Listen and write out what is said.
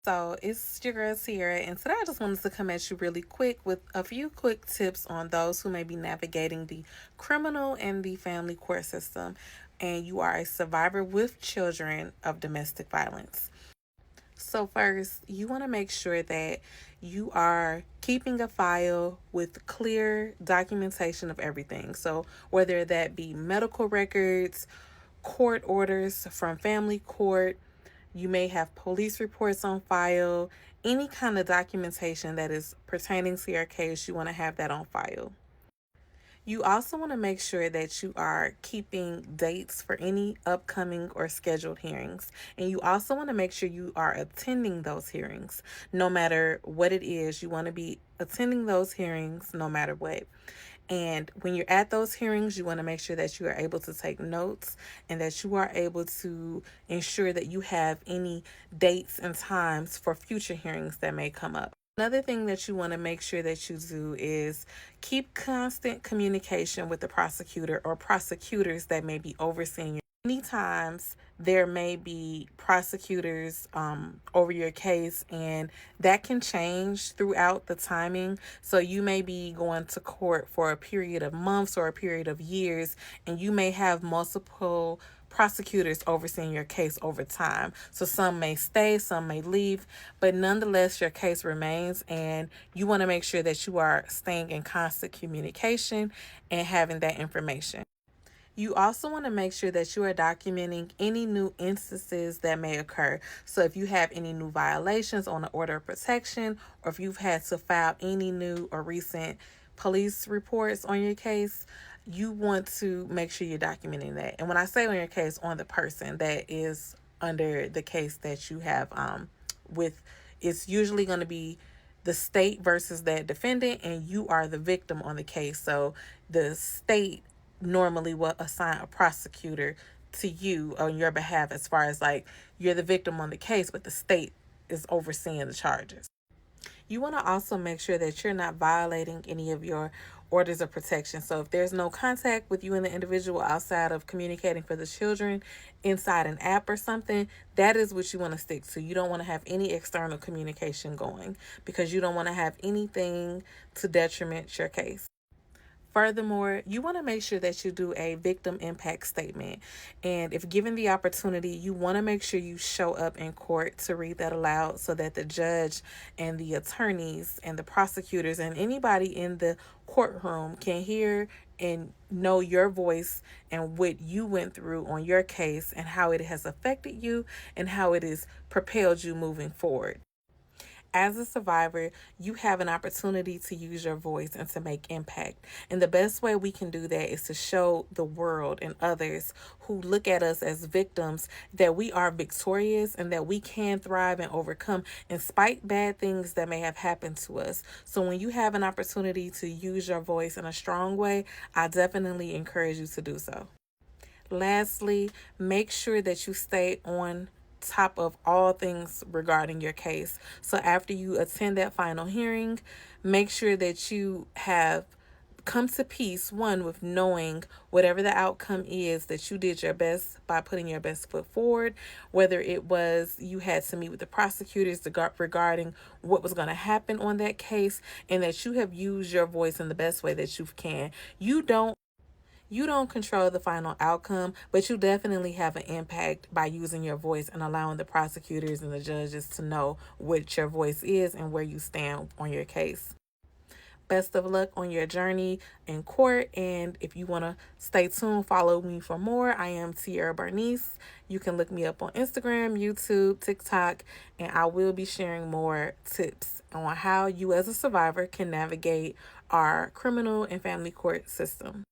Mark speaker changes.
Speaker 1: So it's your girl Sierra, and today I just wanted to come at you really quick with a few quick tips on those who may be navigating the criminal and the family court system, and you are a survivor with children of domestic violence. So, first, you want to make sure that you are keeping a file with clear documentation of everything. So, whether that be medical records, court orders from family court, you may have police reports on file, any kind of documentation that is pertaining to your case, you want to have that on file. You also want to make sure that you are keeping dates for any upcoming or scheduled hearings. And you also want to make sure you are attending those hearings. No matter what it is, you want to be attending those hearings no matter what. And when you're at those hearings, you want to make sure that you are able to take notes and that you are able to ensure that you have any dates and times for future hearings that may come up. Another thing that you want to make sure that you do is keep constant communication with the prosecutor or prosecutors that may be overseeing your. Many times there may be prosecutors over your case, and that can change throughout the timing. So you may be going to court for a period of months or a period of years, and you may have multiple prosecutors overseeing your case over time. So some may stay, some may leave, but nonetheless, your case remains, and you want to make sure that you are staying in constant communication and having that information. You also want to make sure that you are documenting any new instances that may occur. So if you have any new violations on the order of protection, or if you've had to file any new or recent police reports on your case, you want to make sure you're documenting that. And when I say on your case, on the person that is under the case that you have with, it's usually going to be the state versus that defendant, and you are the victim on the case. So the state normally will assign a prosecutor to you on your behalf, as far as like you're the victim on the case, but the state is overseeing the charges. You want to also make sure that you're not violating any of your orders of protection. So if there's no contact with you and the individual outside of communicating for the children inside an app or something, that is what you want to stick to. You don't want to have any external communication going, because you don't want to have anything to detriment your case. Furthermore, you want to make sure that you do a victim impact statement. And if given the opportunity, you want to make sure you show up in court to read that aloud, so that the judge and the attorneys and the prosecutors and anybody in the courtroom can hear and know your voice and what you went through on your case, and how it has affected you and how it has propelled you moving forward. As a survivor, you have an opportunity to use your voice and to make impact. And the best way we can do that is to show the world and others who look at us as victims that we are victorious and that we can thrive and overcome in spite bad things that may have happened to us. So when you have an opportunity to use your voice in a strong way, I definitely encourage you to do so. Lastly, make sure that you stay on top of all things regarding your case. So after you attend that final hearing, make sure that you have come to peace, one, with knowing whatever the outcome is, that you did your best by putting your best foot forward, whether it was you had to meet with the prosecutors regarding what was going to happen on that case, and that you have used your voice in the best way that you can. You don't control the final outcome, but you definitely have an impact by using your voice and allowing the prosecutors and the judges to know what your voice is and where you stand on your case. Best of luck on your journey in court. And if you want to stay tuned, follow me for more. I am Tierra Bernice. You can look me up on Instagram, YouTube, TikTok, and I will be sharing more tips on how you as a survivor can navigate our criminal and family court system.